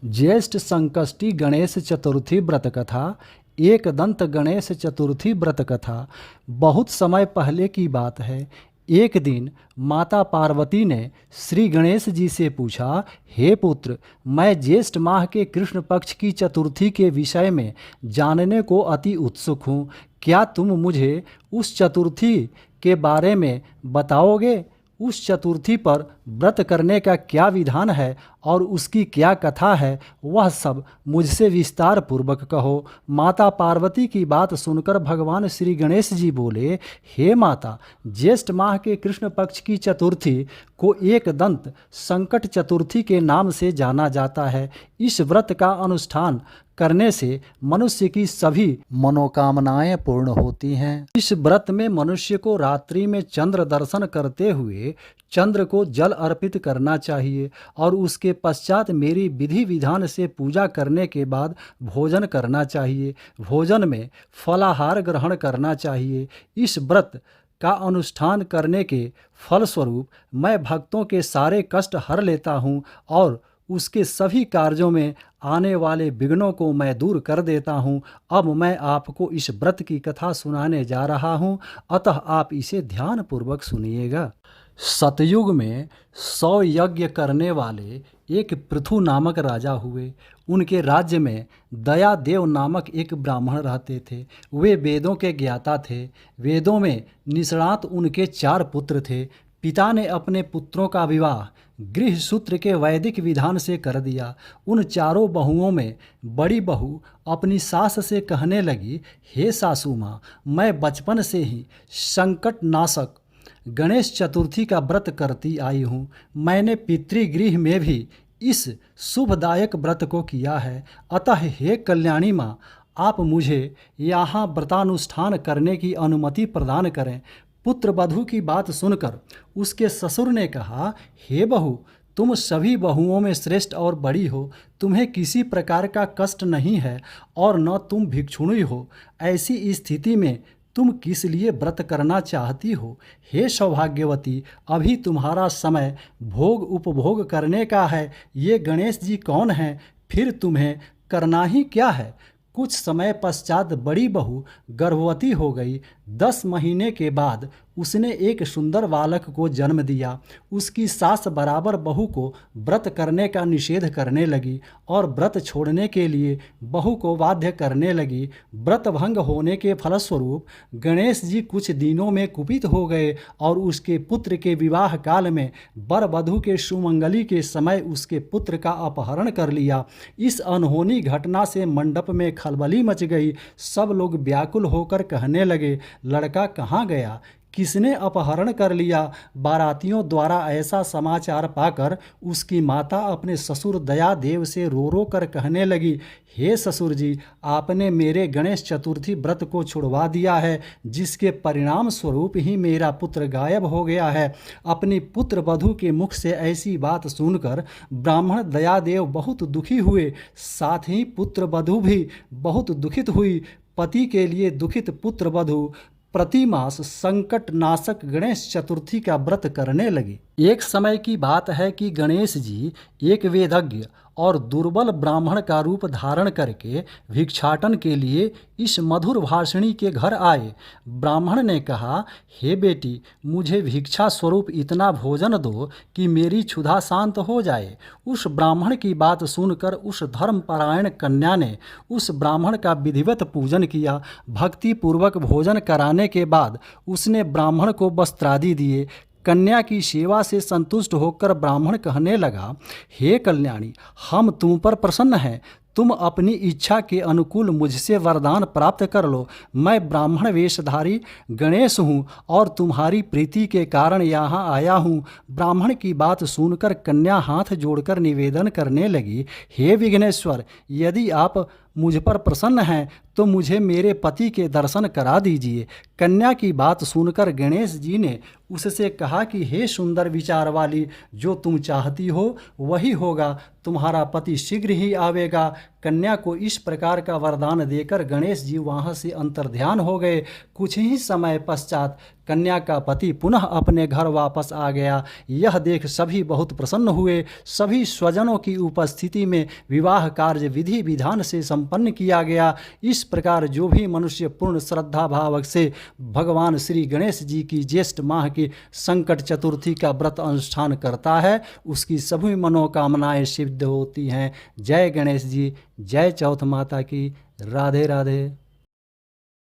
ज्येष्ठ संकष्टी गणेश चतुर्थी व्रत कथा। एक दंत गणेश चतुर्थी व्रत कथा। बहुत समय पहले की बात है। एक दिन माता पार्वती ने श्री गणेश जी से पूछा, हे पुत्र, मैं ज्येष्ठ माह के कृष्ण पक्ष की चतुर्थी के विषय में जानने को अति उत्सुक हूँ। क्या तुम मुझे उस चतुर्थी के बारे में बताओगे? उस चतुर्थी पर व्रत करने का क्या विधान है और उसकी क्या कथा है, वह सब मुझसे विस्तार पूर्वक कहो। माता पार्वती की बात सुनकर भगवान श्री गणेश जी बोले, हे माता, ज्येष्ठ माह के कृष्ण पक्ष की चतुर्थी को एक दंत संकट चतुर्थी के नाम से जाना जाता है। इस व्रत का अनुष्ठान करने से मनुष्य की सभी मनोकामनाएं पूर्ण होती हैं। इस व्रत में मनुष्य को रात्रि में चंद्र दर्शन करते हुए चंद्र को जल अर्पित करना चाहिए और उसके पश्चात मेरी विधि विधान से पूजा करने के बाद भोजन करना चाहिए। भोजन में फलाहार ग्रहण करना चाहिए। इस व्रत का अनुष्ठान करने के फलस्वरूप मैं भक्तों के सारे कष्ट हर लेता हूँ और उसके सभी कार्यों में आने वाले विघ्नों को मैं दूर कर देता हूँ। अब मैं आपको इस व्रत की कथा सुनाने जा रहा हूँ, अतः आप इसे ध्यानपूर्वक सुनिएगा। सतयुग में 100 यज्ञ करने वाले एक पृथु नामक राजा हुए। उनके राज्य में दयादेव नामक एक ब्राह्मण रहते थे। वे वेदों के ज्ञाता थे। वेदों में निष्णात उनके 4 पुत्र थे। पिता ने अपने पुत्रों का विवाह गृह सूत्र के वैदिक विधान से कर दिया। उन 4 बहुओं में बड़ी बहू अपनी सास से कहने लगी, हे सासू माँ, मैं बचपन से ही संकट नाशक गणेश चतुर्थी का व्रत करती आई हूँ। मैंने पितृगृह में भी इस शुभदायक व्रत को किया है। अतः हे कल्याणी माँ, आप मुझे यहाँ व्रतानुष्ठान करने की अनुमति प्रदान करें। पुत्र वधू की बात सुनकर उसके ससुर ने कहा, हे बहू, तुम सभी बहुओं में श्रेष्ठ और बड़ी हो। तुम्हें किसी प्रकार का कष्ट नहीं है और न तुम भिक्षुणी हो। ऐसी स्थिति में तुम किस लिए व्रत करना चाहती हो? हे सौभाग्यवती, अभी तुम्हारा समय भोग उपभोग करने का है। ये गणेश जी कौन हैं? फिर तुम्हें करना ही क्या है? कुछ समय पश्चात बड़ी बहू गर्भवती हो गई। 10 महीने के बाद उसने एक सुंदर बालक को जन्म दिया। उसकी सास बराबर बहू को व्रत करने का निषेध करने लगी और व्रत छोड़ने के लिए बहू को बाध्य करने लगी। व्रत भंग होने के फलस्वरूप गणेश जी कुछ दिनों में कुपित हो गए और उसके पुत्र के विवाह काल में वर वधू के सुमंगली के समय उसके पुत्र का अपहरण कर लिया। इस अनहोनी घटना से मंडप में खलबली मच गई। सब लोग व्याकुल होकर कहने लगे, लड़का कहाँ गया? किसने अपहरण कर लिया? बारातियों द्वारा ऐसा समाचार पाकर उसकी माता अपने ससुर दयादेव से रो रो कर कहने लगी, हे ससुर जी, आपने मेरे गणेश चतुर्थी व्रत को छुड़वा दिया है, जिसके परिणाम स्वरूप ही मेरा पुत्र गायब हो गया है। अपनी पुत्र वधू के मुख से ऐसी बात सुनकर ब्राह्मण दयादेव बहुत दुखी हुए। साथ ही पुत्र वधू भी बहुत दुखित हुई। पति के लिए दुखित पुत्र वधू प्रतिमास संकट नाशक गणेश चतुर्थी का व्रत करने लगी। एक समय की बात है कि गणेश जी एक वेदज्ञ और दुर्बल ब्राह्मण का रूप धारण करके भिक्षाटन के लिए इस मधुर भाषिणी के घर आए। ब्राह्मण ने कहा, हे बेटी, मुझे भिक्षा स्वरूप इतना भोजन दो कि मेरी क्षुधा शांत हो जाए। उस ब्राह्मण की बात सुनकर उस धर्मपरायण कन्या ने उस ब्राह्मण का विधिवत पूजन किया। भक्ति पूर्वक भोजन कराने के बाद उसने ब्राह्मण को वस्त्रादि दिए। कन्या की सेवा से संतुष्ट होकर ब्राह्मण कहने लगा, हे कल्याणी, हम तुम पर प्रसन्न हैं। तुम अपनी इच्छा के अनुकूल मुझसे वरदान प्राप्त कर लो। मैं ब्राह्मण वेशधारी गणेश हूँ और तुम्हारी प्रीति के कारण यहाँ आया हूँ। ब्राह्मण की बात सुनकर कन्या हाथ जोड़कर निवेदन करने लगी, हे विघ्नेश्वर, यदि आप मुझ पर प्रसन्न हैं तो मुझे मेरे पति के दर्शन करा दीजिए। कन्या की बात सुनकर गणेश जी ने उससे कहा कि हे सुंदर विचार वाली, जो तुम चाहती हो वही होगा। तुम्हारा पति शीघ्र ही आवेगा। कन्या को इस प्रकार का वरदान देकर गणेश जी वहाँ से अंतर्ध्यान हो गए। कुछ ही समय पश्चात कन्या का पति पुनः अपने घर वापस आ गया। यह देख सभी बहुत प्रसन्न हुए। सभी स्वजनों की उपस्थिति में विवाह कार्य विधि विधान से संपन्न किया गया। इस प्रकार जो भी मनुष्य पूर्ण श्रद्धा भाव से भगवान श्री गणेश जी की ज्येष्ठ माह की संकट चतुर्थी का व्रत अनुष्ठान करता है, उसकी सभी मनोकामनाएं सिद्ध होती हैं। जय गणेश जी, जय चौथ माता की। राधे राधे।